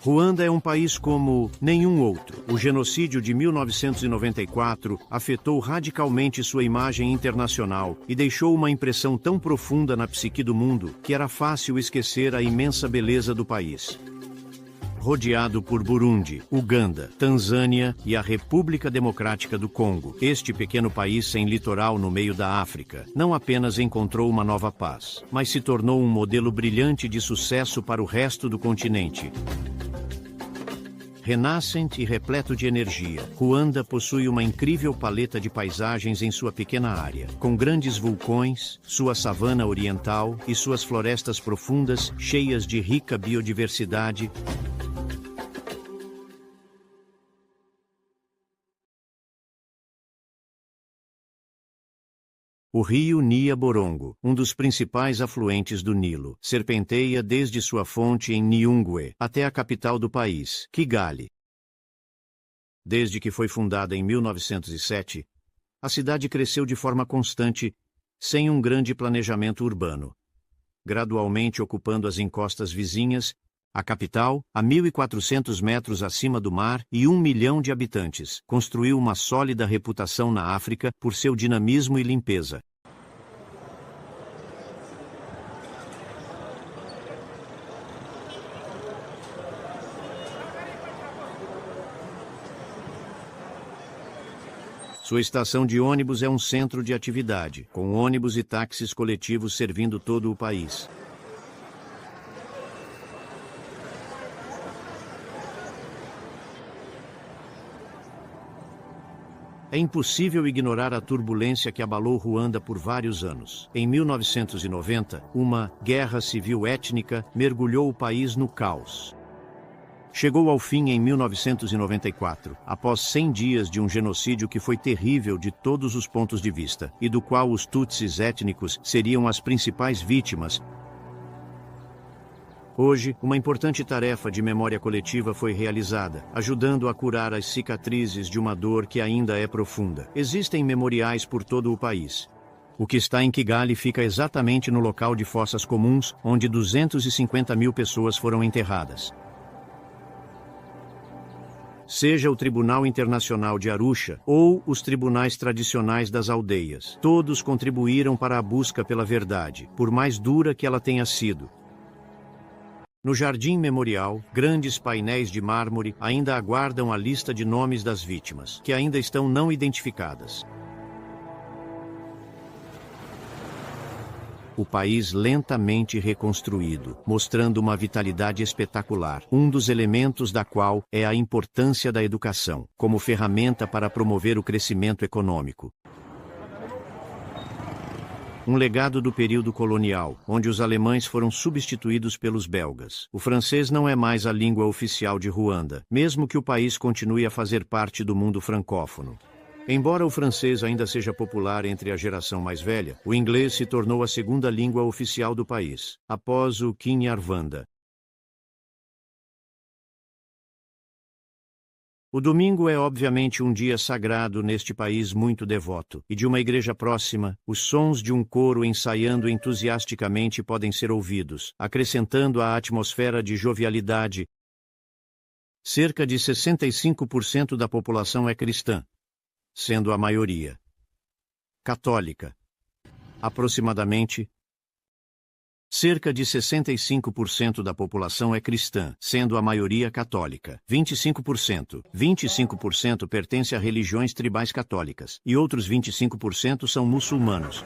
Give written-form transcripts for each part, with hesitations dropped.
Ruanda é um país como nenhum outro. O genocídio de 1994 afetou radicalmente sua imagem internacional e deixou uma impressão tão profunda na psique do mundo que era fácil esquecer a imensa beleza do país. Rodeado por Burundi, Uganda, Tanzânia e a República Democrática do Congo, este pequeno país sem litoral no meio da África não apenas encontrou uma nova paz, mas se tornou um modelo brilhante de sucesso para o resto do continente. Renascente e repleto de energia, Ruanda possui uma incrível paleta de paisagens em sua pequena área, com grandes vulcões, sua savana oriental e suas florestas profundas cheias de rica biodiversidade. O rio Nia-Borongo, um dos principais afluentes do Nilo, serpenteia desde sua fonte em Nyungwe até a capital do país, Kigali. Desde que foi fundada em 1907, a cidade cresceu de forma constante, sem um grande planejamento urbano, gradualmente ocupando as encostas vizinhas. A capital, a 1.400 metros acima do mar e 1 milhão de habitantes, construiu uma sólida reputação na África por seu dinamismo e limpeza. Sua estação de ônibus é um centro de atividade, com ônibus e táxis coletivos servindo todo o país. É impossível ignorar a turbulência que abalou Ruanda por vários anos. Em 1990, uma guerra civil étnica mergulhou o país no caos. Chegou ao fim em 1994, após 100 dias de um genocídio que foi terrível de todos os pontos de vista, e do qual os Tutsis étnicos seriam as principais vítimas. Hoje, uma importante tarefa de memória coletiva foi realizada, ajudando a curar as cicatrizes de uma dor que ainda é profunda. Existem memoriais por todo o país. O que está em Kigali fica exatamente no local de fossas comuns, onde 250 mil pessoas foram enterradas. Seja o Tribunal Internacional de Arusha ou os tribunais tradicionais das aldeias, todos contribuíram para a busca pela verdade, por mais dura que ela tenha sido. No Jardim Memorial, grandes painéis de mármore ainda aguardam a lista de nomes das vítimas, que ainda estão não identificadas. O país lentamente reconstruído, mostrando uma vitalidade espetacular, um dos elementos da qual é a importância da educação, como ferramenta para promover o crescimento econômico. Um legado do período colonial, onde os alemães foram substituídos pelos belgas. O francês não é mais a língua oficial de Ruanda, mesmo que o país continue a fazer parte do mundo francófono. Embora o francês ainda seja popular entre a geração mais velha, o inglês se tornou a segunda língua oficial do país, após o Kinyarwanda. O domingo é obviamente um dia sagrado neste país muito devoto, e de uma igreja próxima, os sons de um coro ensaiando entusiasticamente podem ser ouvidos, acrescentando à atmosfera de jovialidade. Cerca de 65% da população é cristã, sendo a maioria católica. Aproximadamente cerca de 65% da população é cristã, sendo a maioria católica. 25% pertence a religiões tribais católicas, e outros 25% são muçulmanos.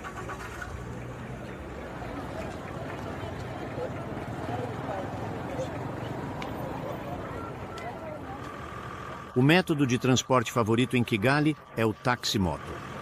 O método de transporte favorito em Kigali é o táxi-moto.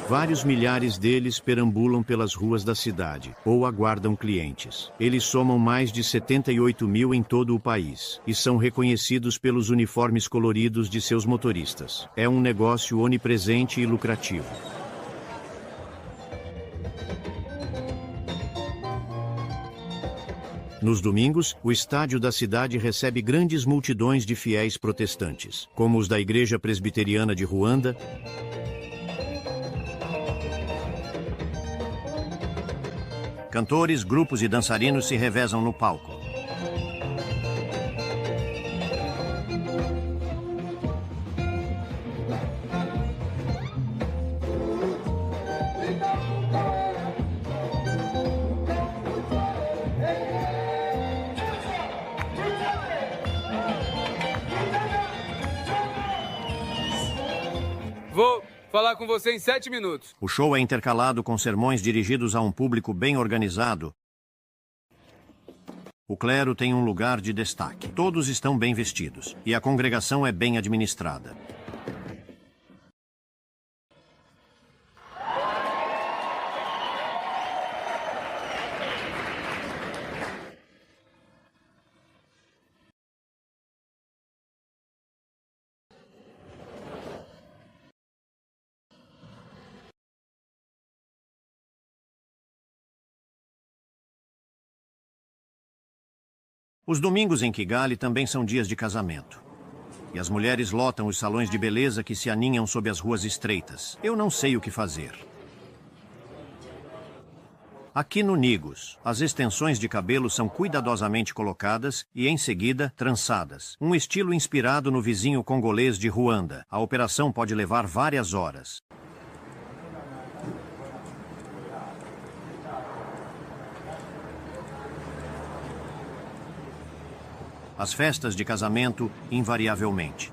Vários milhares deles perambulam pelas ruas da cidade, ou aguardam clientes. Eles somam mais de 78 mil em todo o país, e são reconhecidos pelos uniformes coloridos de seus motoristas. É um negócio onipresente e lucrativo. Nos domingos, o estádio da cidade recebe grandes multidões de fiéis protestantes, como os da Igreja Presbiteriana de Ruanda, cantores, grupos e dançarinos se revezam no palco. Vou falar com você em 7 minutos. O show é intercalado com sermões dirigidos a um público bem organizado. O clero tem um lugar de destaque. Todos estão bem vestidos e a congregação é bem administrada. Os domingos em Kigali também são dias de casamento. E as mulheres lotam os salões de beleza que se aninham sob as ruas estreitas. Eu não sei o que fazer. Aqui no Nigos, as extensões de cabelo são cuidadosamente colocadas e, em seguida, trançadas. Um estilo inspirado no vizinho congolês de Ruanda. A operação pode levar várias horas. As festas de casamento, invariavelmente,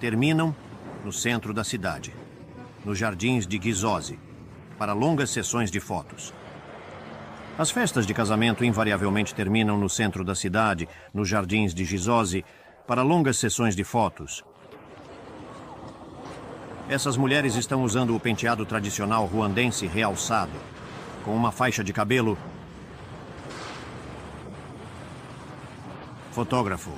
terminam no centro da cidade, nos jardins de Gizozi, para longas sessões de fotos. As festas de casamento invariavelmente terminam no centro da cidade, nos jardins de Gizozi, para longas sessões de fotos. Essas mulheres estão usando o penteado tradicional ruandense realçado, com uma faixa de cabelo. Fotógrafo.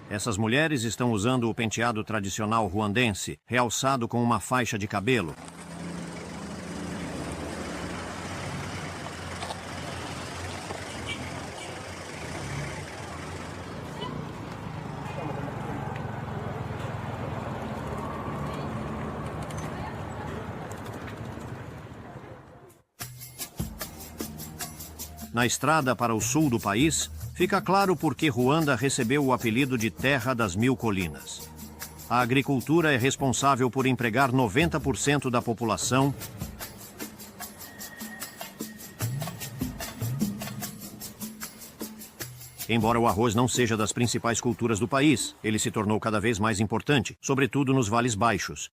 Essas mulheres estão usando o penteado tradicional ruandense, realçado com uma faixa de cabelo. Na estrada para o sul do país, fica claro por que Ruanda recebeu o apelido de Terra das Mil Colinas. A agricultura é responsável por empregar 90% da população. Embora o arroz não seja das principais culturas do país, ele se tornou cada vez mais importante, sobretudo nos vales baixos.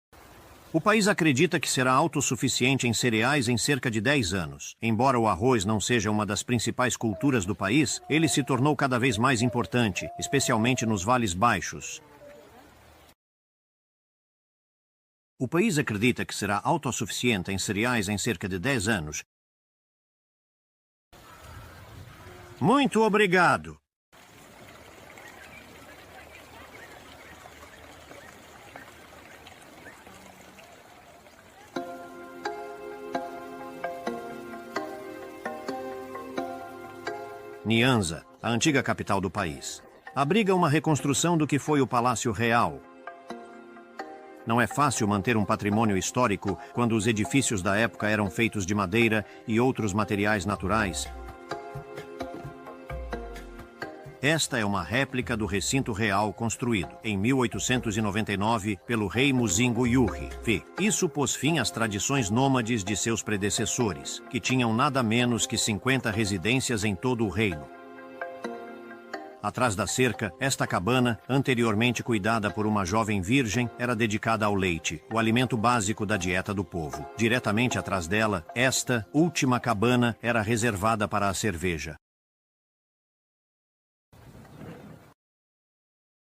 O país acredita que será autossuficiente em cereais em cerca de 10 anos. Embora o arroz não seja uma das principais culturas do país, ele se tornou cada vez mais importante, especialmente nos vales baixos. O país acredita que será autossuficiente em cereais em cerca de 10 anos. Muito obrigado. Nyanza, a antiga capital do país, abriga uma reconstrução do que foi o Palácio Real. Não é fácil manter um patrimônio histórico quando os edifícios da época eram feitos de madeira e outros materiais naturais. Esta é uma réplica do recinto real construído em 1899 pelo rei Muzingo Yuhi. Isso pôs fim às tradições nômades de seus predecessores, que tinham nada menos que 50 residências em todo o reino. Atrás da cerca, esta cabana, anteriormente cuidada por uma jovem virgem, era dedicada ao leite, o alimento básico da dieta do povo. Diretamente atrás dela, esta última cabana era reservada para a cerveja.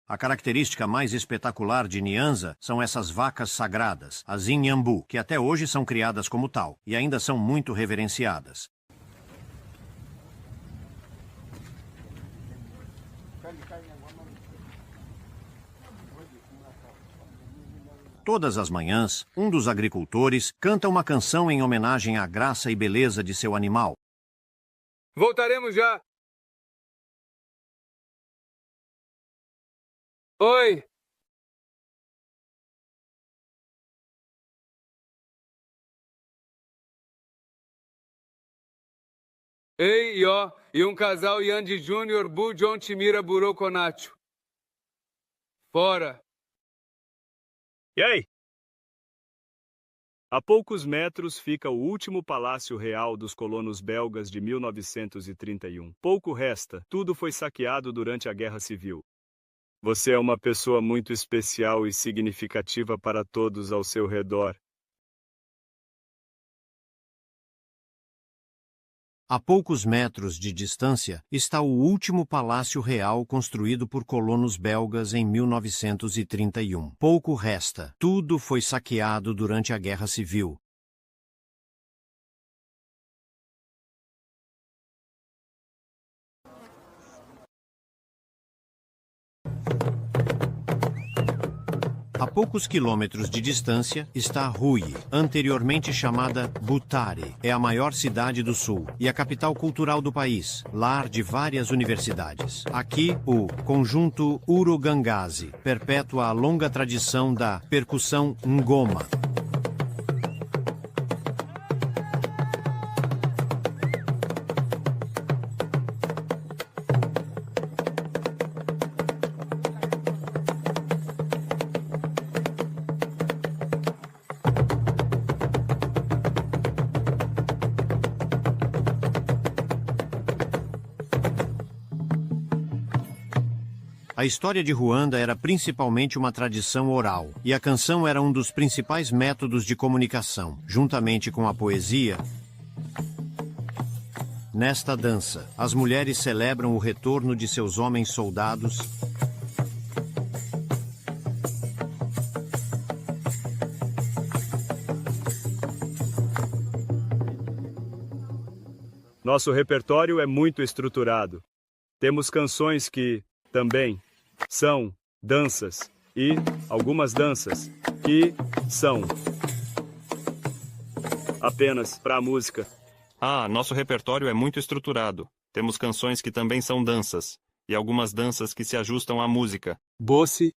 A característica mais espetacular de Nyanza são essas vacas sagradas, as Inyambu, que até hoje são criadas como tal, e ainda são muito reverenciadas. Todas as manhãs, um dos agricultores canta uma canção em homenagem à graça e beleza de seu animal. Voltaremos já. Oi. Ei, ó, e um casal Yandy Júnior, Bu John Timira Burô Conacho. Fora. E aí? A poucos metros fica o último palácio real dos colonos belgas de 1931. Pouco resta, tudo foi saqueado durante a Guerra Civil. Você é uma pessoa muito especial e significativa para todos ao seu redor. A poucos metros de distância está o último palácio real construído por colonos belgas em 1931. Pouco resta. Tudo foi saqueado durante a Guerra Civil. A poucos quilômetros de distância está Rui, anteriormente chamada Butare. É a maior cidade do sul e a capital cultural do país, lar de várias universidades. Aqui, o conjunto Urugangazi perpetua a longa tradição da percussão ngoma. A história de Ruanda era principalmente uma tradição oral, e a canção era um dos principais métodos de comunicação, juntamente com a poesia. Nesta dança, as mulheres celebram o retorno de seus homens soldados. Nosso repertório é muito estruturado. Temos canções que, também, são danças, e algumas danças que são apenas para a música. Nosso repertório é muito estruturado. Temos canções que também são danças, e algumas danças que se ajustam à música. Bosse.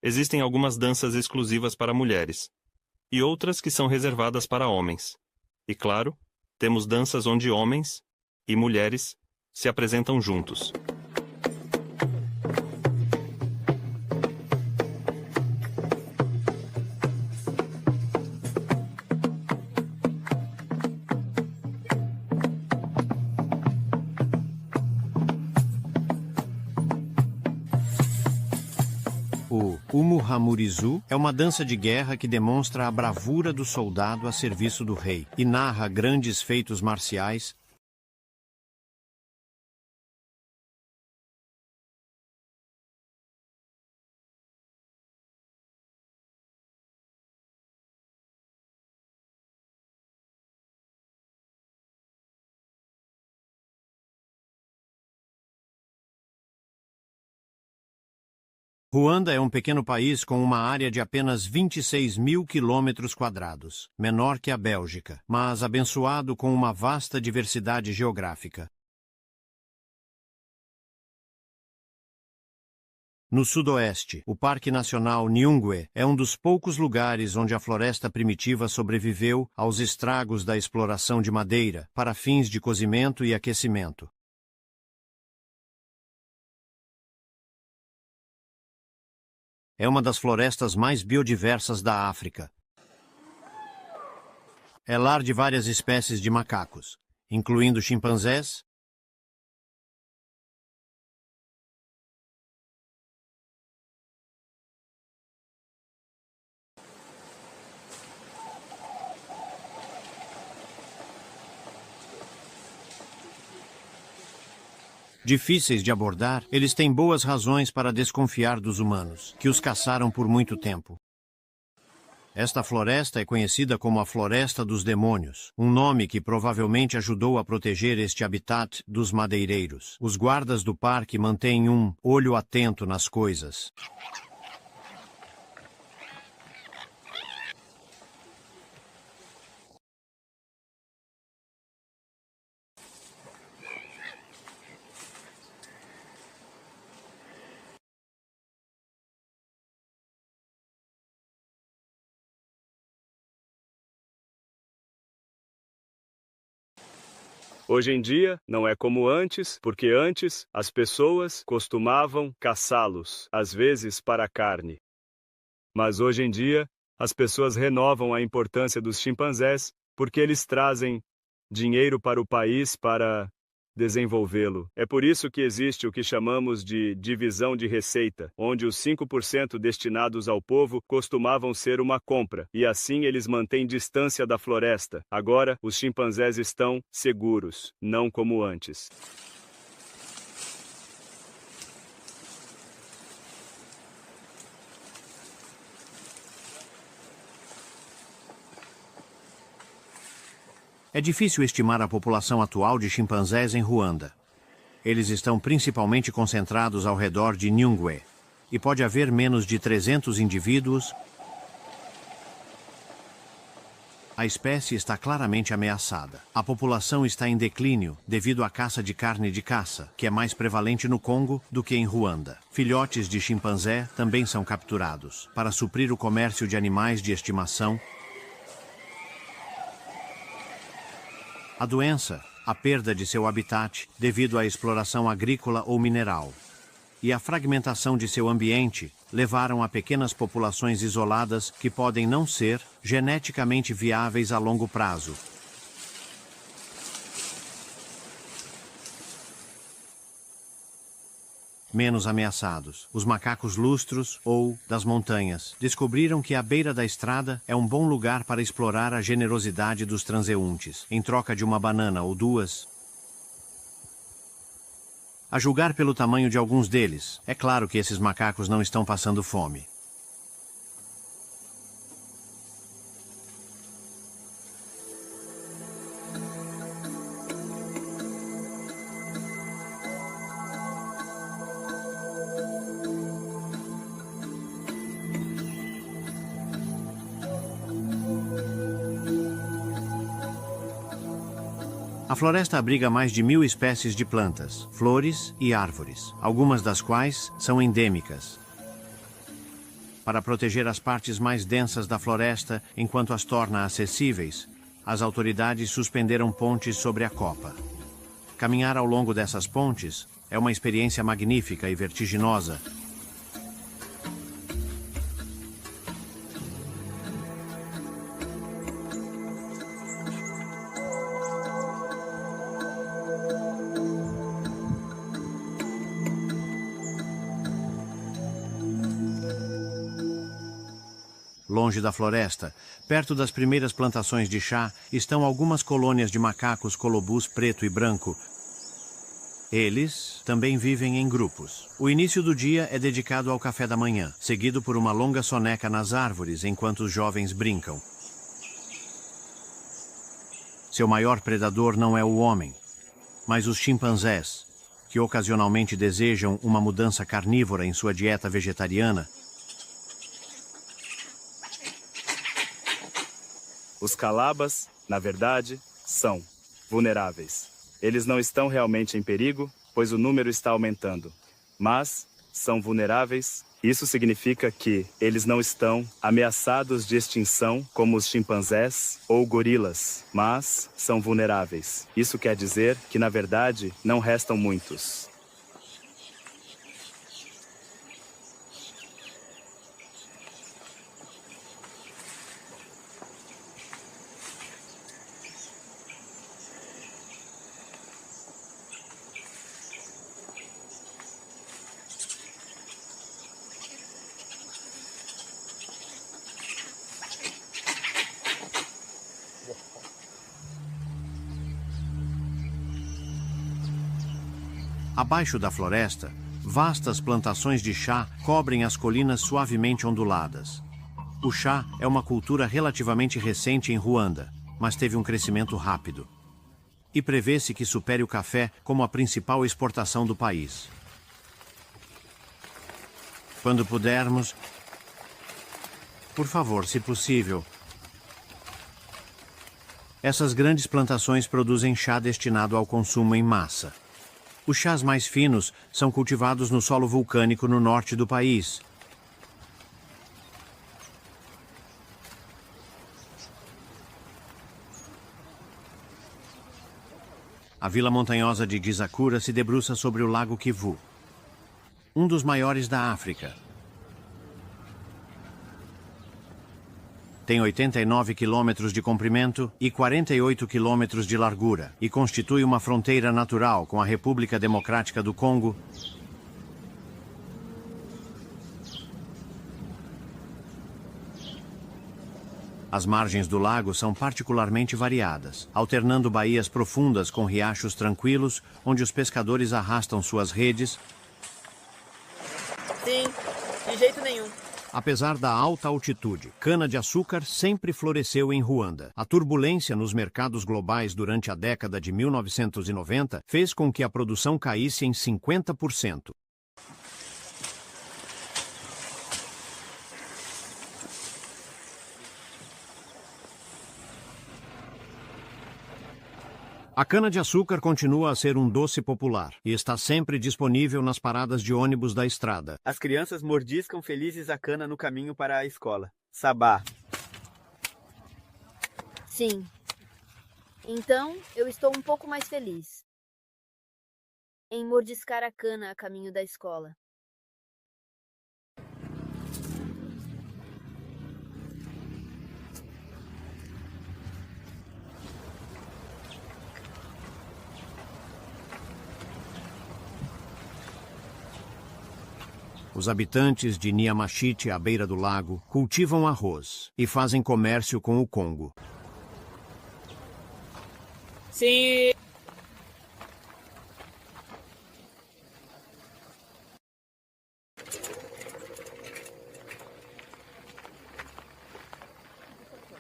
Existem algumas danças exclusivas para mulheres, e outras que são reservadas para homens. E claro, temos danças onde homens e mulheres se apresentam juntos. O Umuhamurizu é uma dança de guerra que demonstra a bravura do soldado a serviço do rei e narra grandes feitos marciais. Ruanda é um pequeno país com uma área de apenas 26 mil quilômetros quadrados, menor que a Bélgica, mas abençoado com uma vasta diversidade geográfica. No sudoeste, o Parque Nacional Nyungwe é um dos poucos lugares onde a floresta primitiva sobreviveu aos estragos da exploração de madeira para fins de cozimento e aquecimento. É uma das florestas mais biodiversas da África. É lar de várias espécies de macacos, incluindo chimpanzés, difíceis de abordar, eles têm boas razões para desconfiar dos humanos, que os caçaram por muito tempo. Esta floresta é conhecida como a Floresta dos Demônios, um nome que provavelmente ajudou a proteger este habitat dos madeireiros. Os guardas do parque mantêm um olho atento nas coisas. Hoje em dia, não é como antes, porque antes as pessoas costumavam caçá-los, às vezes para a carne. Mas hoje em dia, as pessoas renovam a importância dos chimpanzés porque eles trazem dinheiro para o país para desenvolvê-lo. É por isso que existe o que chamamos de divisão de receita, onde os 5% destinados ao povo costumavam ser uma compra, e assim eles mantêm distância da floresta. Agora, os chimpanzés estão seguros, não como antes. É difícil estimar a população atual de chimpanzés em Ruanda. Eles estão principalmente concentrados ao redor de Nyungwe, e pode haver menos de 300 indivíduos. A espécie está claramente ameaçada. A população está em declínio devido à caça de carne de caça, que é mais prevalente no Congo do que em Ruanda. Filhotes de chimpanzé também são capturados para suprir o comércio de animais de estimação. A doença, a perda de seu habitat devido à exploração agrícola ou mineral, e a fragmentação de seu ambiente levaram a pequenas populações isoladas que podem não ser geneticamente viáveis a longo prazo. Menos ameaçados, os macacos lustros ou das montanhas descobriram que a beira da estrada é um bom lugar para explorar a generosidade dos transeuntes, em troca de uma banana ou duas. A julgar pelo tamanho de alguns deles, é claro que esses macacos não estão passando fome. A floresta abriga mais de 1000 espécies de plantas, flores e árvores, algumas das quais são endêmicas. Para proteger as partes mais densas da floresta enquanto as torna acessíveis, as autoridades suspenderam pontes sobre a copa. Caminhar ao longo dessas pontes é uma experiência magnífica e vertiginosa. Longe da floresta, perto das primeiras plantações de chá, estão algumas colônias de macacos colobus preto e branco. Eles também vivem em grupos. O início do dia é dedicado ao café da manhã, seguido por uma longa soneca nas árvores enquanto os jovens brincam. Seu maior predador não é o homem, mas os chimpanzés, que ocasionalmente desejam uma mudança carnívora em sua dieta vegetariana. Os calabas, na verdade, são vulneráveis. Eles não estão realmente em perigo, pois o número está aumentando. Mas são vulneráveis. Isso significa que eles não estão ameaçados de extinção como os chimpanzés ou gorilas, mas são vulneráveis. Isso quer dizer que, na verdade, não restam muitos. Abaixo da floresta, vastas plantações de chá cobrem as colinas suavemente onduladas. O chá é uma cultura relativamente recente em Ruanda, mas teve um crescimento rápido. E prevê-se que supere o café como a principal exportação do país. Quando pudermos, por favor, se possível. Essas grandes plantações produzem chá destinado ao consumo em massa. Os chás mais finos são cultivados no solo vulcânico no norte do país. A vila montanhosa de Gisakura se debruça sobre o lago Kivu, um dos maiores da África. Tem 89 quilômetros de comprimento e 48 quilômetros de largura e constitui uma fronteira natural com a República Democrática do Congo. As margens do lago são particularmente variadas, alternando baías profundas com riachos tranquilos, onde os pescadores arrastam suas redes. Sim, de jeito nenhum. Apesar da alta altitude, cana-de-açúcar sempre floresceu em Ruanda. A turbulência nos mercados globais durante a década de 1990 fez com que a produção caísse em 50%. A cana-de-açúcar continua a ser um doce popular e está sempre disponível nas paradas de ônibus da estrada. As crianças mordiscam felizes a cana no caminho para a escola. Sabá. Sim. Então, eu estou um pouco mais feliz em mordiscar a cana a caminho da escola. Os habitantes de Nyamashite, à beira do lago, cultivam arroz e fazem comércio com o Congo. Sim.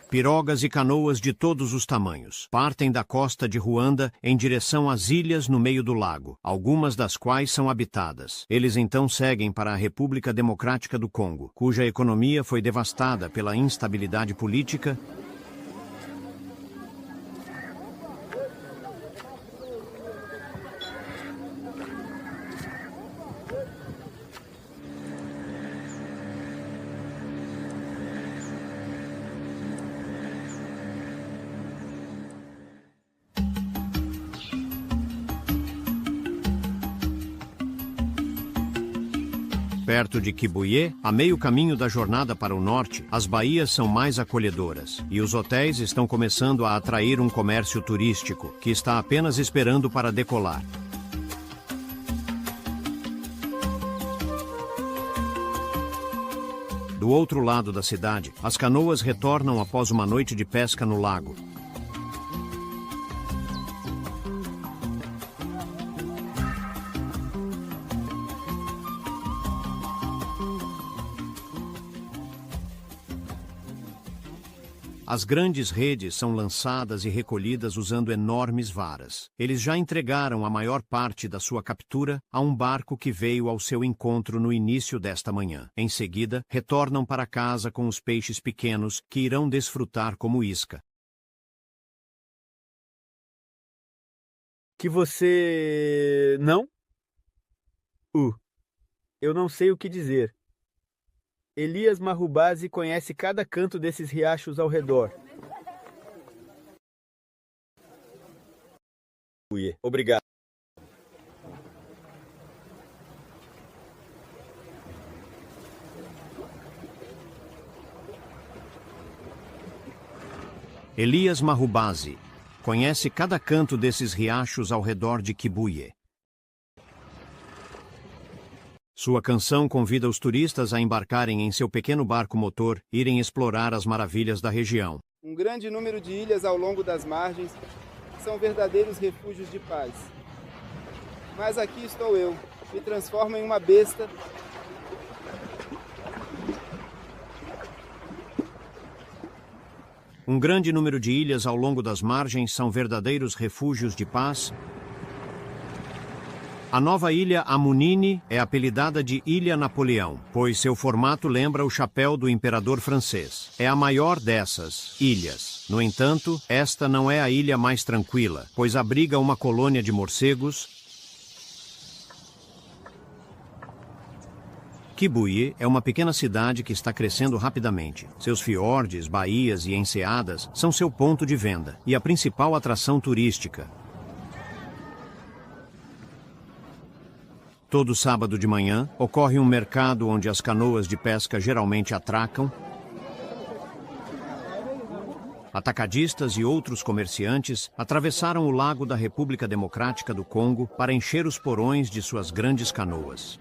Pirogas e canoas de todos os tamanhos partem da costa de Ruanda em direção às ilhas no meio do lago, algumas das quais são habitadas. Eles então seguem para a República Democrática do Congo, cuja economia foi devastada pela instabilidade política . Perto de Kibuye, a meio caminho da jornada para o norte, as baías são mais acolhedoras e os hotéis estão começando a atrair um comércio turístico que está apenas esperando para decolar. Do outro lado da cidade, as canoas retornam após uma noite de pesca no lago. As grandes redes são lançadas e recolhidas usando enormes varas. Eles já entregaram a maior parte da sua captura a um barco que veio ao seu encontro no início desta manhã. Em seguida, retornam para casa com os peixes pequenos que irão desfrutar como isca. Que você... não? Eu não sei o que dizer. Elias Mahubazi conhece cada canto desses riachos ao redor. Obrigado. Elias Mahubazi conhece cada canto desses riachos ao redor de Kibuye. Sua canção convida os turistas a embarcarem em seu pequeno barco motor e irem explorar as maravilhas da região. Um grande número de ilhas ao longo das margens são verdadeiros refúgios de paz. Mas aqui estou eu, me transformo em uma besta. Um grande número de ilhas ao longo das margens são verdadeiros refúgios de paz. A nova ilha Amunini é apelidada de Ilha Napoleão, pois seu formato lembra o chapéu do imperador francês. É a maior dessas ilhas. No entanto, esta não é a ilha mais tranquila, pois abriga uma colônia de morcegos. Kibuye é uma pequena cidade que está crescendo rapidamente. Seus fiordes, baías e enseadas são seu ponto de venda e a principal atração turística. Todo sábado de manhã, ocorre um mercado onde as canoas de pesca geralmente atracam. Atacadistas e outros comerciantes atravessaram o lago da República Democrática do Congo para encher os porões de suas grandes canoas.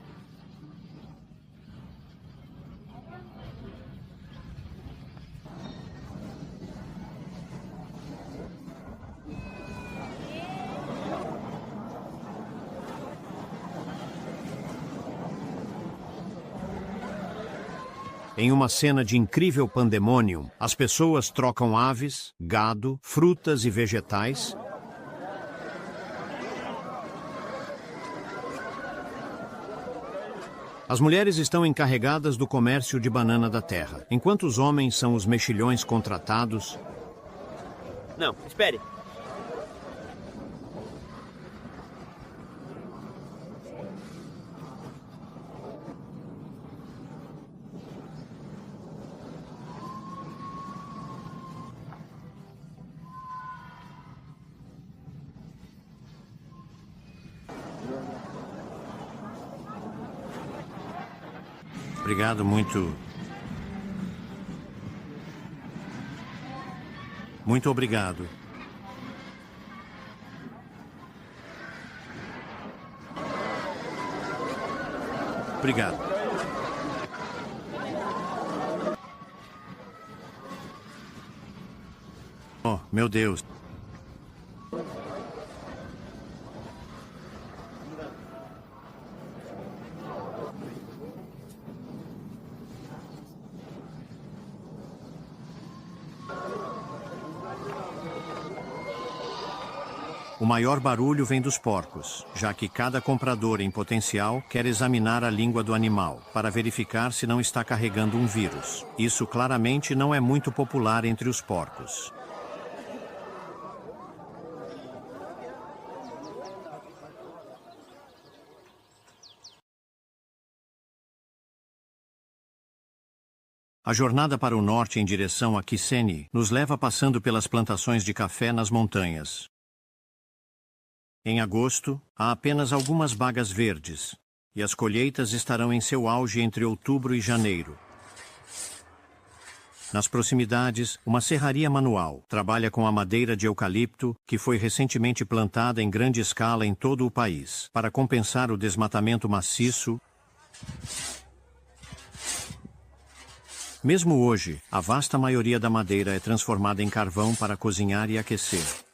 Em uma cena de incrível pandemônio, as pessoas trocam aves, gado, frutas e vegetais. As mulheres estão encarregadas do comércio de banana da terra, enquanto os homens são os mexilhões contratados. Não, espere. Obrigado, muito obrigado. Obrigado. Oh, meu Deus. O maior barulho vem dos porcos, já que cada comprador em potencial quer examinar a língua do animal, para verificar se não está carregando um vírus. Isso claramente não é muito popular entre os porcos. A jornada para o norte em direção a Kiseni nos leva passando pelas plantações de café nas montanhas. Em agosto, há apenas algumas bagas verdes, e as colheitas estarão em seu auge entre outubro e janeiro. Nas proximidades, uma serraria manual trabalha com a madeira de eucalipto, que foi recentemente plantada em grande escala em todo o país, para compensar o desmatamento maciço. Mesmo hoje, a vasta maioria da madeira é transformada em carvão para cozinhar e aquecer.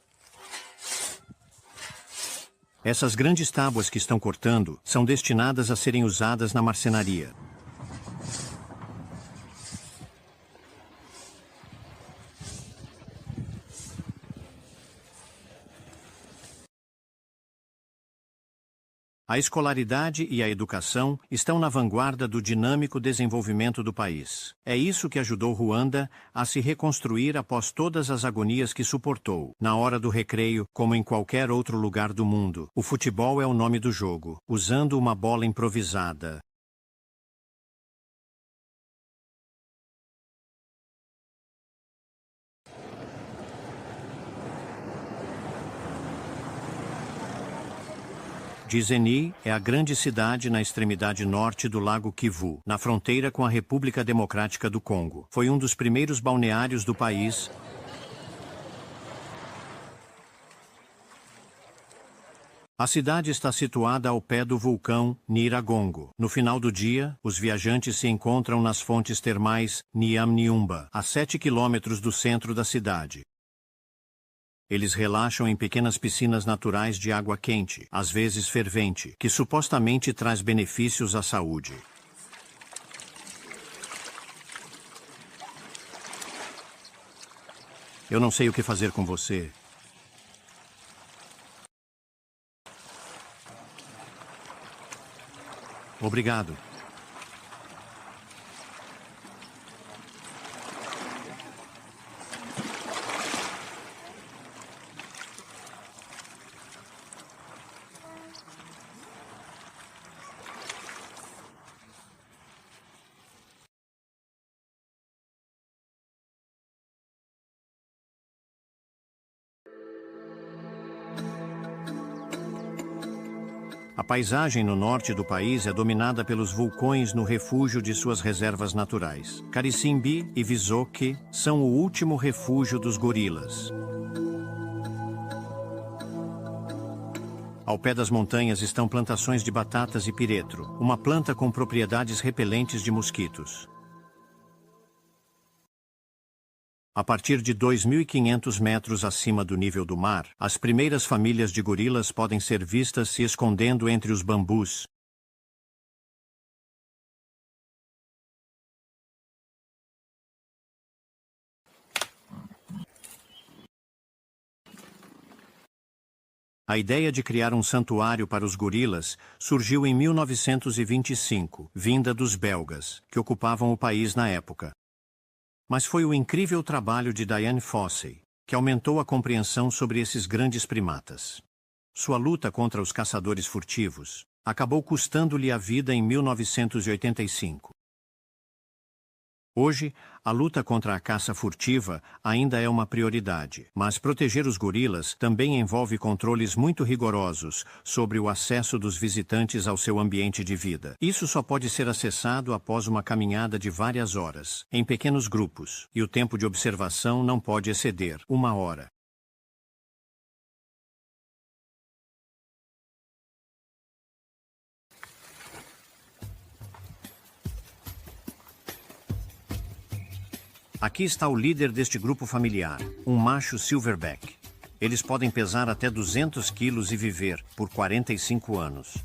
Essas grandes tábuas que estão cortando são destinadas a serem usadas na marcenaria. A escolaridade e a educação estão na vanguarda do dinâmico desenvolvimento do país. É isso que ajudou Ruanda a se reconstruir após todas as agonias que suportou. Na hora do recreio, como em qualquer outro lugar do mundo, o futebol é o nome do jogo, usando uma bola improvisada. Dizeni é a grande cidade na extremidade norte do Lago Kivu, na fronteira com a República Democrática do Congo. Foi um dos primeiros balneários do país. A cidade está situada ao pé do vulcão Nyiragongo. No final do dia, os viajantes se encontram nas fontes termais Nyamnyumba, a 7 quilômetros do centro da cidade. Eles relaxam em pequenas piscinas naturais de água quente, às vezes fervente, que supostamente traz benefícios à saúde. Eu não sei o que fazer com você. Obrigado. A paisagem no norte do país é dominada pelos vulcões no refúgio de suas reservas naturais. Karisimbi e Visoque são o último refúgio dos gorilas. Ao pé das montanhas estão plantações de batatas e piretro, uma planta com propriedades repelentes de mosquitos. A partir de 2.500 metros acima do nível do mar, as primeiras famílias de gorilas podem ser vistas se escondendo entre os bambus. A ideia de criar um santuário para os gorilas surgiu em 1925, vinda dos belgas, que ocupavam o país na época. Mas foi o incrível trabalho de Diane Fossey que aumentou a compreensão sobre esses grandes primatas. Sua luta contra os caçadores furtivos acabou custando-lhe a vida em 1985. Hoje, a luta contra a caça furtiva ainda é uma prioridade, mas proteger os gorilas também envolve controles muito rigorosos sobre o acesso dos visitantes ao seu ambiente de vida. Isso só pode ser acessado após uma caminhada de várias horas, em pequenos grupos, e o tempo de observação não pode exceder 1 hora. Aqui está o líder deste grupo familiar, um macho silverback. Eles podem pesar até 200 quilos e viver por 45 anos.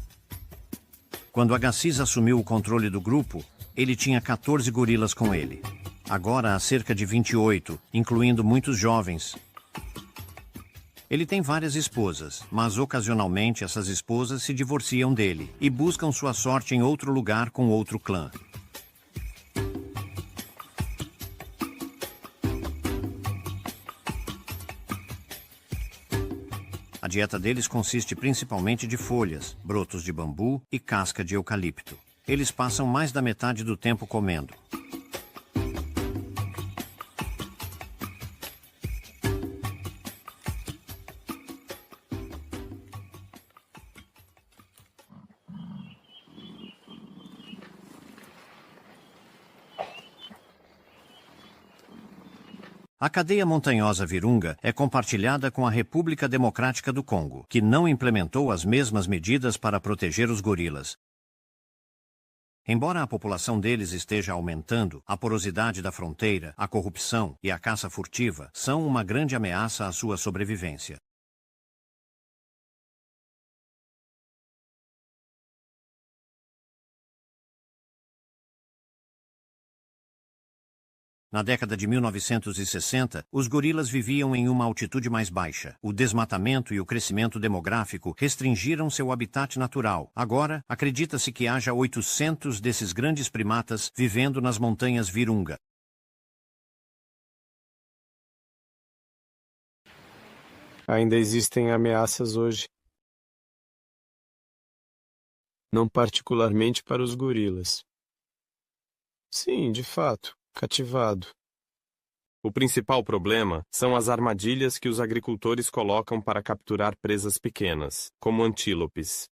Quando Agassiz assumiu o controle do grupo, ele tinha 14 gorilas com ele. Agora há cerca de 28, incluindo muitos jovens. Ele tem várias esposas, mas ocasionalmente essas esposas se divorciam dele e buscam sua sorte em outro lugar com outro clã. A dieta deles consiste principalmente de folhas, brotos de bambu e casca de eucalipto. Eles passam mais da metade do tempo comendo. A cadeia montanhosa Virunga é compartilhada com a República Democrática do Congo, que não implementou as mesmas medidas para proteger os gorilas. Embora a população deles esteja aumentando, a porosidade da fronteira, a corrupção e a caça furtiva são uma grande ameaça à sua sobrevivência. Na década de 1960, os gorilas viviam em uma altitude mais baixa. O desmatamento e o crescimento demográfico restringiram seu habitat natural. Agora, acredita-se que haja 800 desses grandes primatas vivendo nas montanhas Virunga. Ainda existem ameaças hoje. Não particularmente para os gorilas. Sim, de fato. Cativado. O principal problema são as armadilhas que os agricultores colocam para capturar presas pequenas, como antílopes.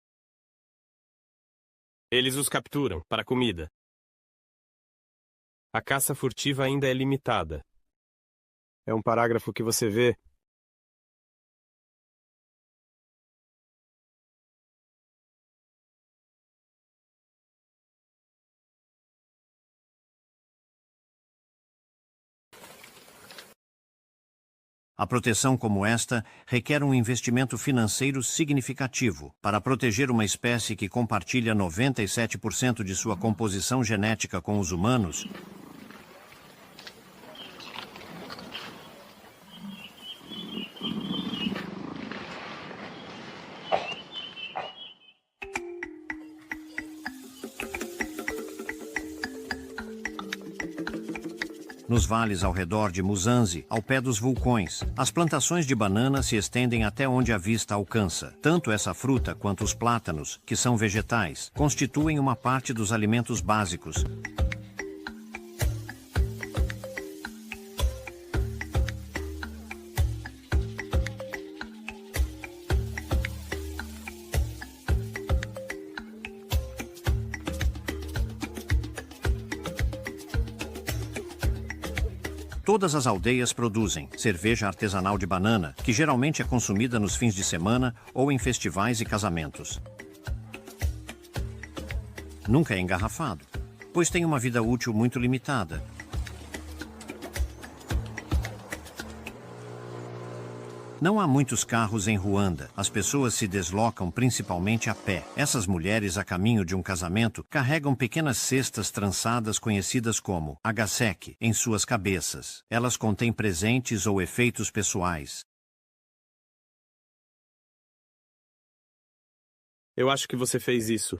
Eles os capturam para comida. A caça furtiva ainda é limitada. É um parágrafo que você vê. A proteção como esta requer um investimento financeiro significativo para proteger uma espécie que compartilha 97% de sua composição genética com os humanos. Nos vales ao redor de Musanze, ao pé dos vulcões, as plantações de banana se estendem até onde a vista alcança. Tanto essa fruta quanto os plátanos, que são vegetais, constituem uma parte dos alimentos básicos. Todas as aldeias produzem cerveja artesanal de banana, que geralmente é consumida nos fins de semana ou em festivais e casamentos. Nunca é engarrafado, pois tem uma vida útil muito limitada. Não há muitos carros em Ruanda. As pessoas se deslocam principalmente a pé. Essas mulheres, a caminho de um casamento, carregam pequenas cestas trançadas conhecidas como agaseke em suas cabeças. Elas contêm presentes ou efeitos pessoais. Eu acho que você fez isso.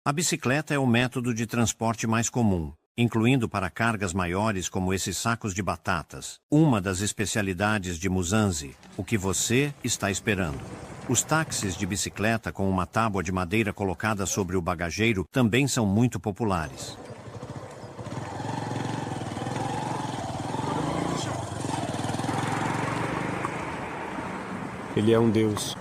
A bicicleta é o método de transporte mais comum, incluindo para cargas maiores como esses sacos de batatas. Uma das especialidades de Muzanzi, o que você está esperando. Os táxis de bicicleta com uma tábua de madeira colocada sobre o bagageiro também são muito populares. Ele é um deus.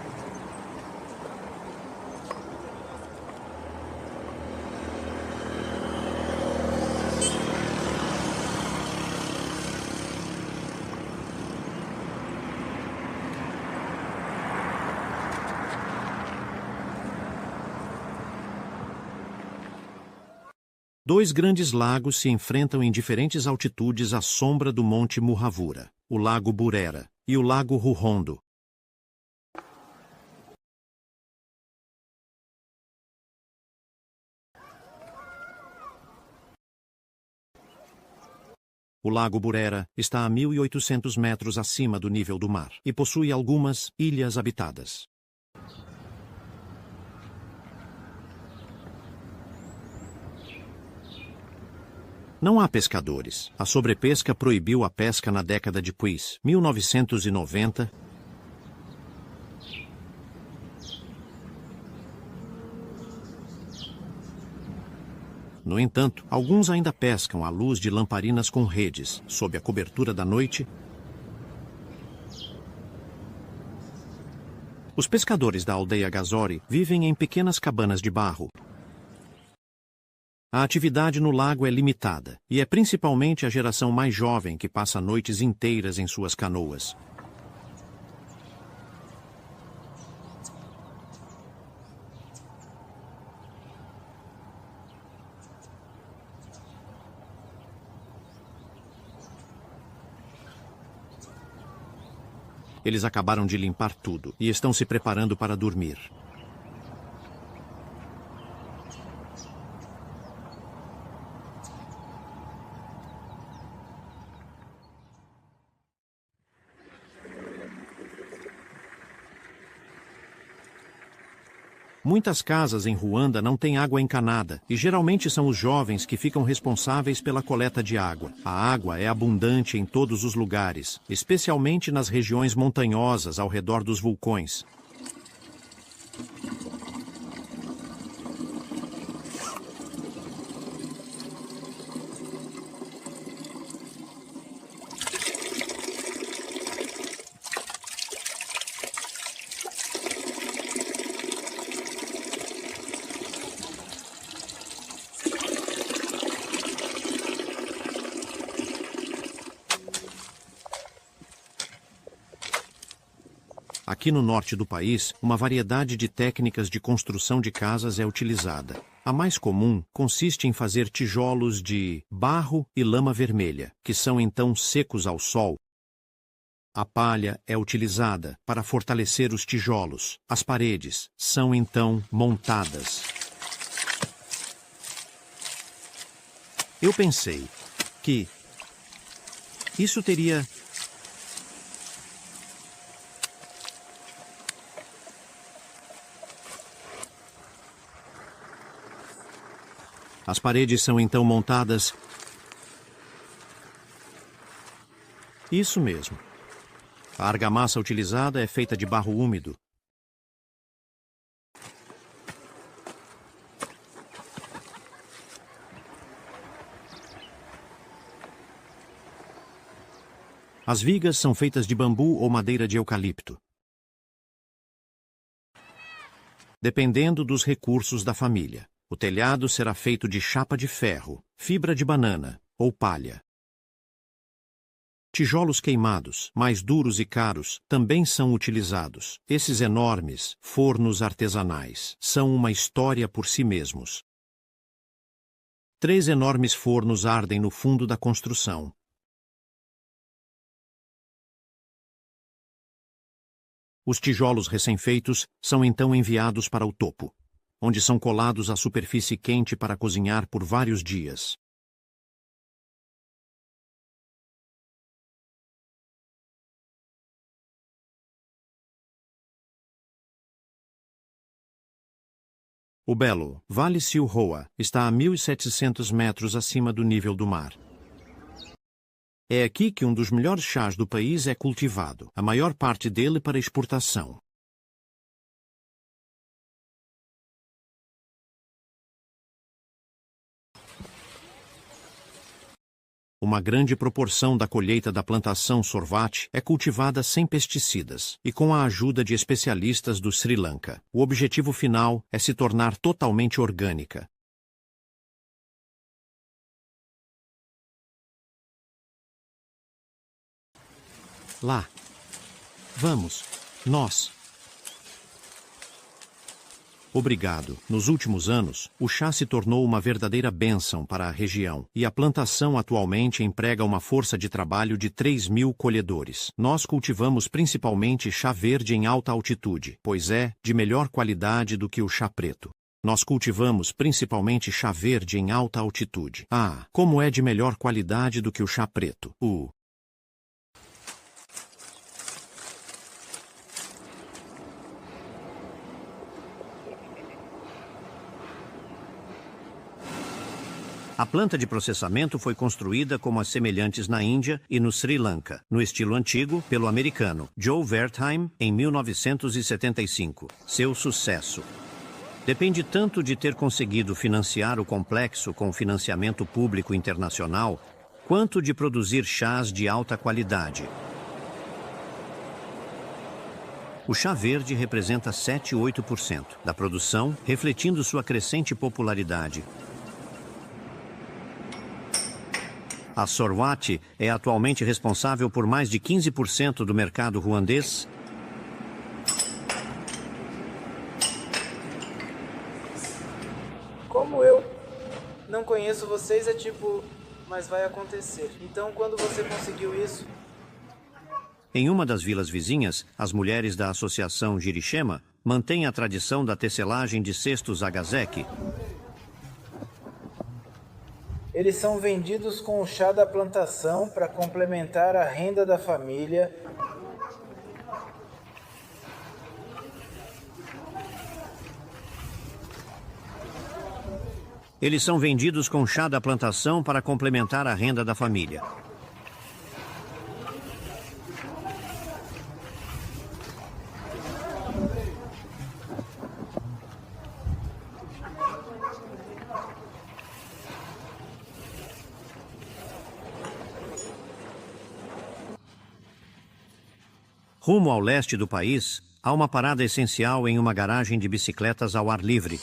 Dois grandes lagos se enfrentam em diferentes altitudes à sombra do Monte Muhavura, o Lago Burera e o Lago Ruhondo. O Lago Burera está a 1.800 metros acima do nível do mar e possui algumas ilhas habitadas. Não há pescadores. A sobrepesca proibiu a pesca na década de 1990. No entanto, alguns ainda pescam à luz de lamparinas com redes, sob a cobertura da noite. Os pescadores da aldeia Gazori vivem em pequenas cabanas de barro. A atividade no lago é limitada, e é principalmente a geração mais jovem que passa noites inteiras em suas canoas. Eles acabaram de limpar tudo e estão se preparando para dormir. Muitas casas em Ruanda não têm água encanada e geralmente são os jovens que ficam responsáveis pela coleta de água. A água é abundante em todos os lugares, especialmente nas regiões montanhosas ao redor dos vulcões. Aqui no norte do país, uma variedade de técnicas de construção de casas é utilizada. A mais comum consiste em fazer tijolos de barro e lama vermelha, que são então secos ao sol. A palha é utilizada para fortalecer os tijolos. As paredes são então montadas. Eu pensei que isso teria As paredes são então montadas. Isso mesmo. A argamassa utilizada é feita de barro úmido. As vigas são feitas de bambu ou madeira de eucalipto, dependendo dos recursos da família. O telhado será feito de chapa de ferro, fibra de banana ou palha. Tijolos queimados, mais duros e caros, também são utilizados. Esses enormes fornos artesanais são uma história por si mesmos. 3 enormes fornos ardem no fundo da construção. Os tijolos recém-feitos são então enviados para o topo, onde são colados à superfície quente para cozinhar por vários dias. O belo Vale Silhoa está a 1.700 metros acima do nível do mar. É aqui que um dos melhores chás do país é cultivado, a maior parte dele para exportação. Uma grande proporção da colheita da plantação sorvate é cultivada sem pesticidas e com a ajuda de especialistas do Sri Lanka. O objetivo final é se tornar totalmente orgânica. Lá. Vamos. Nós. Obrigado. Nos últimos anos, o chá se tornou uma verdadeira bênção para a região, e a plantação atualmente emprega uma força de trabalho de 3.000 colhedores. Nós cultivamos principalmente chá verde em alta altitude, pois é de melhor qualidade do que o chá preto. Nós cultivamos principalmente chá verde em alta altitude. Ah, como é de melhor qualidade do que o chá preto. A planta de processamento foi construída como as semelhantes na Índia e no Sri Lanka, no estilo antigo, pelo americano Joe Wertheim, em 1975. Seu sucesso depende tanto de ter conseguido financiar o complexo com financiamento público internacional, quanto de produzir chás de alta qualidade. O chá verde representa 7-8% da produção, refletindo sua crescente popularidade. A Sorwati é atualmente responsável por mais de 15% do mercado ruandês. Como eu não conheço vocês, é tipo, mas vai acontecer. Então, quando você conseguiu isso? Em uma das vilas vizinhas, as mulheres da Associação Jirishema mantêm a tradição da tecelagem de cestos agazeki. Eles são vendidos com o chá da plantação para complementar a renda da família. Eles são vendidos com chá da plantação para complementar a renda da família. Rumo ao leste do país, há uma parada essencial em uma garagem de bicicletas ao ar livre.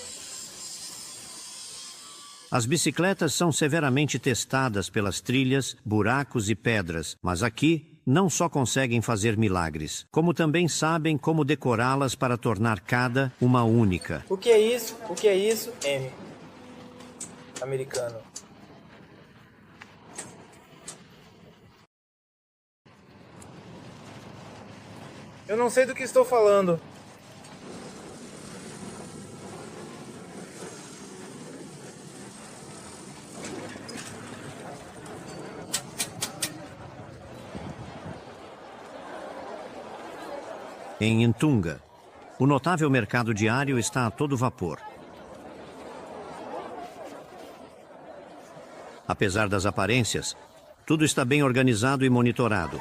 As bicicletas são severamente testadas pelas trilhas, buracos e pedras, mas aqui não só conseguem fazer milagres, como também sabem como decorá-las para tornar cada uma única. O que é isso? O que é isso? M. Americano. Eu não sei do que estou falando. Em Ntunga, o notável mercado diário está a todo vapor. Apesar das aparências, tudo está bem organizado e monitorado.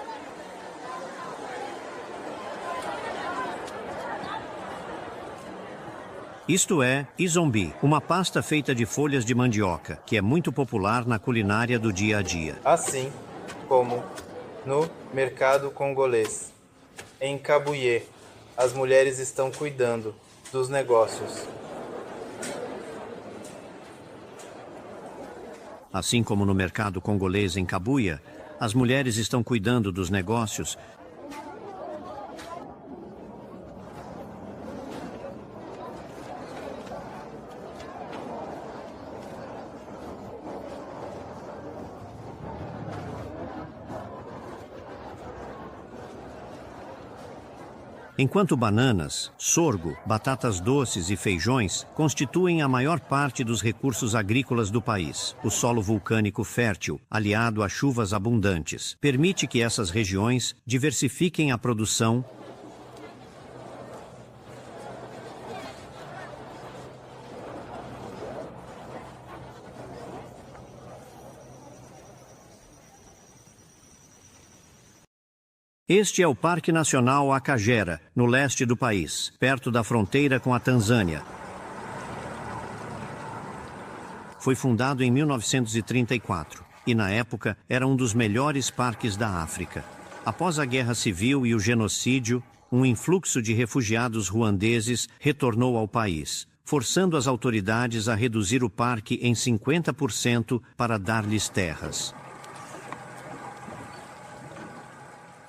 Isto é izombi, uma pasta feita de folhas de mandioca, que é muito popular na culinária do dia a dia. Assim como no mercado congolês. Em Kabuye, as mulheres estão cuidando dos negócios. Assim como no mercado congolês em Kabuya, as mulheres estão cuidando dos negócios. Enquanto bananas, sorgo, batatas doces e feijões constituem a maior parte dos recursos agrícolas do país, o solo vulcânico fértil, aliado a chuvas abundantes, permite que essas regiões diversifiquem a produção. Este é o Parque Nacional Akagera, no leste do país, perto da fronteira com a Tanzânia. Foi fundado em 1934 e, na época, era um dos melhores parques da África. Após a Guerra Civil e o genocídio, um influxo de refugiados ruandeses retornou ao país, forçando as autoridades a reduzir o parque em 50% para dar-lhes terras.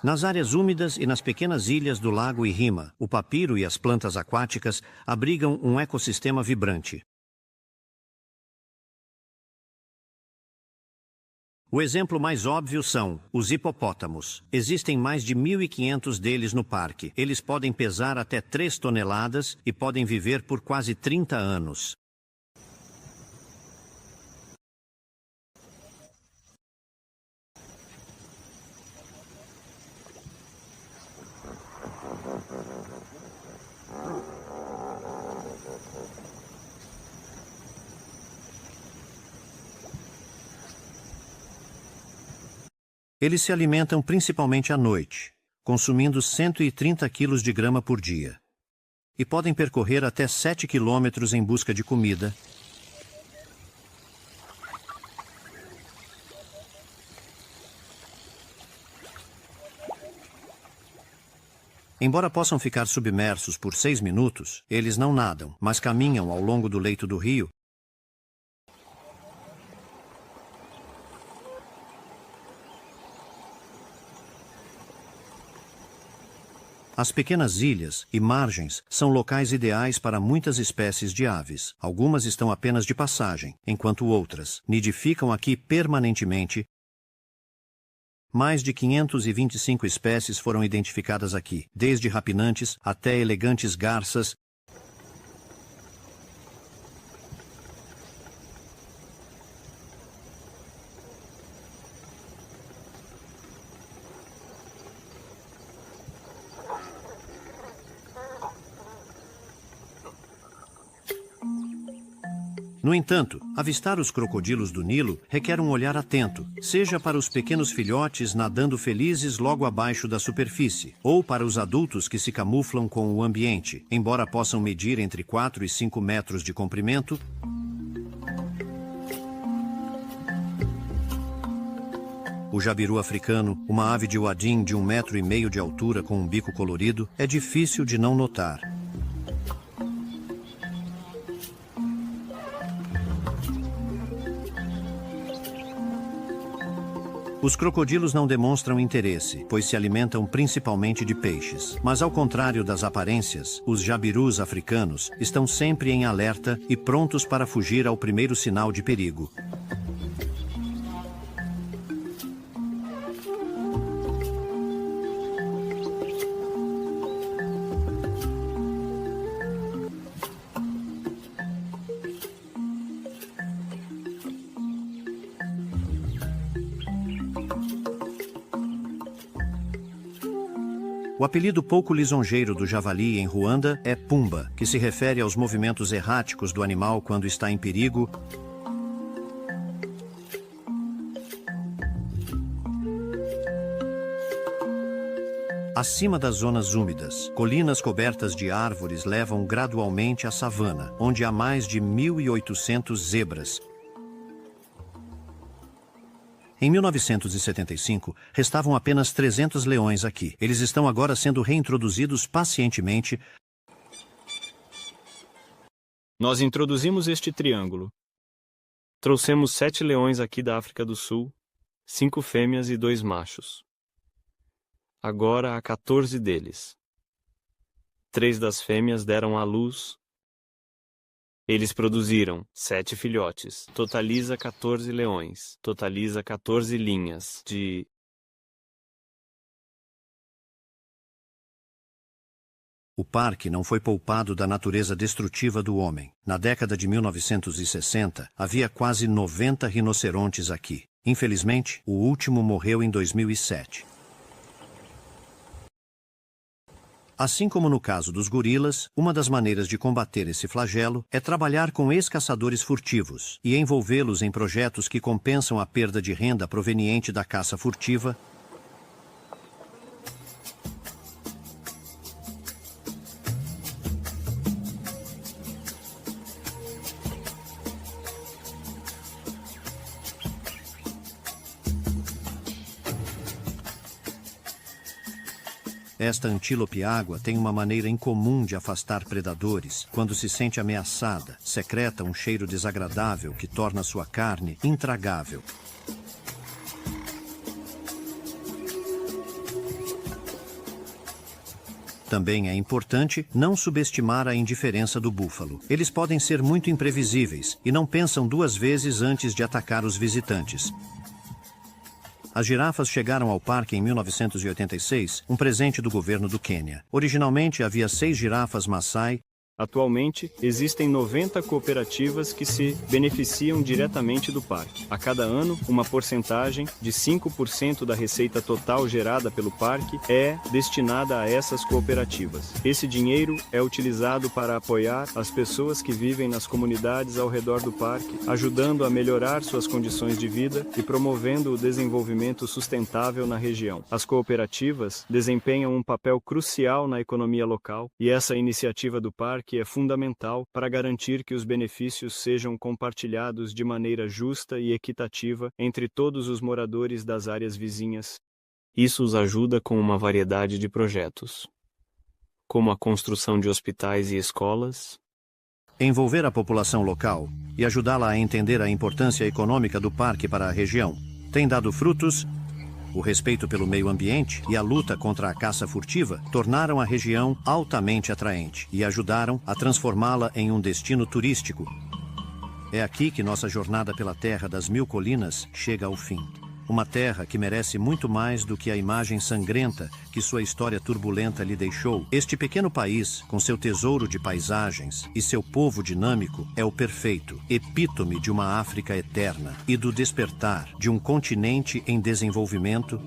Nas áreas úmidas e nas pequenas ilhas do Lago Ihima, o papiro e as plantas aquáticas abrigam um ecossistema vibrante. O exemplo mais óbvio são os hipopótamos. Existem mais de 1.500 deles no parque. Eles podem pesar até 3 toneladas e podem viver por quase 30 anos. Eles se alimentam principalmente à noite, consumindo 130 quilos de grama por dia. E podem percorrer até 7 quilômetros em busca de comida. Embora possam ficar submersos por 6 minutos, eles não nadam, mas caminham ao longo do leito do rio. As pequenas ilhas e margens são locais ideais para muitas espécies de aves. Algumas estão apenas de passagem, enquanto outras nidificam aqui permanentemente. Mais de 525 espécies foram identificadas aqui, desde rapinantes até elegantes garças. No entanto, avistar os crocodilos do Nilo requer um olhar atento, seja para os pequenos filhotes nadando felizes logo abaixo da superfície, ou para os adultos que se camuflam com o ambiente, embora possam medir entre 4 e 5 metros de comprimento. O jabiru africano, uma ave de uadim de 1,5 metro de altura com um bico colorido, é difícil de não notar. Os crocodilos não demonstram interesse, pois se alimentam principalmente de peixes. Mas ao contrário das aparências, os jabirus africanos estão sempre em alerta e prontos para fugir ao primeiro sinal de perigo. O apelido pouco lisonjeiro do javali em Ruanda é Pumba, que se refere aos movimentos erráticos do animal quando está em perigo. Acima das zonas úmidas, colinas cobertas de árvores levam gradualmente à savana, onde há mais de 1.800 zebras. Em 1975, restavam apenas 300 leões aqui. Eles estão agora sendo reintroduzidos pacientemente. Nós introduzimos este triângulo. Trouxemos 7 leões aqui da África do Sul, 5 fêmeas e 2 machos. Agora há 14 deles. 3 das fêmeas deram à luz. Eles produziram 7 filhotes. Totaliza 14 leões. Totaliza 14 linhas de... O parque não foi poupado da natureza destrutiva do homem. Na década de 1960, havia quase 90 rinocerontes aqui. Infelizmente, o último morreu em 2007. Assim como no caso dos gorilas, uma das maneiras de combater esse flagelo é trabalhar com ex-caçadores furtivos e envolvê-los em projetos que compensam a perda de renda proveniente da caça furtiva. Esta antílope água tem uma maneira incomum de afastar predadores. Quando se sente ameaçada, secreta um cheiro desagradável que torna sua carne intragável. Também é importante não subestimar a indiferença do búfalo. Eles podem ser muito imprevisíveis e não pensam 2 vezes antes de atacar os visitantes. As girafas chegaram ao parque em 1986, um presente do governo do Quênia. Originalmente havia 6 girafas Maasai. Atualmente, existem 90 cooperativas que se beneficiam diretamente do parque. A cada ano, uma porcentagem de 5% da receita total gerada pelo parque é destinada a essas cooperativas. Esse dinheiro é utilizado para apoiar as pessoas que vivem nas comunidades ao redor do parque, ajudando a melhorar suas condições de vida e promovendo o desenvolvimento sustentável na região. As cooperativas desempenham um papel crucial na economia local e essa iniciativa do parque é fundamental para garantir que os benefícios sejam compartilhados de maneira justa e equitativa entre todos os moradores das áreas vizinhas. Isso os ajuda com uma variedade de projetos, como a construção de hospitais e escolas. Envolver a população local e ajudá-la a entender a importância econômica do parque para a região tem dado frutos. O respeito pelo meio ambiente e a luta contra a caça furtiva tornaram a região altamente atraente e ajudaram a transformá-la em um destino turístico. É aqui que nossa jornada pela Terra das 1000 Colinas chega ao fim. Uma terra que merece muito mais do que a imagem sangrenta que sua história turbulenta lhe deixou. Este pequeno país, com seu tesouro de paisagens e seu povo dinâmico, é o perfeito epítome de uma África eterna e do despertar de um continente em desenvolvimento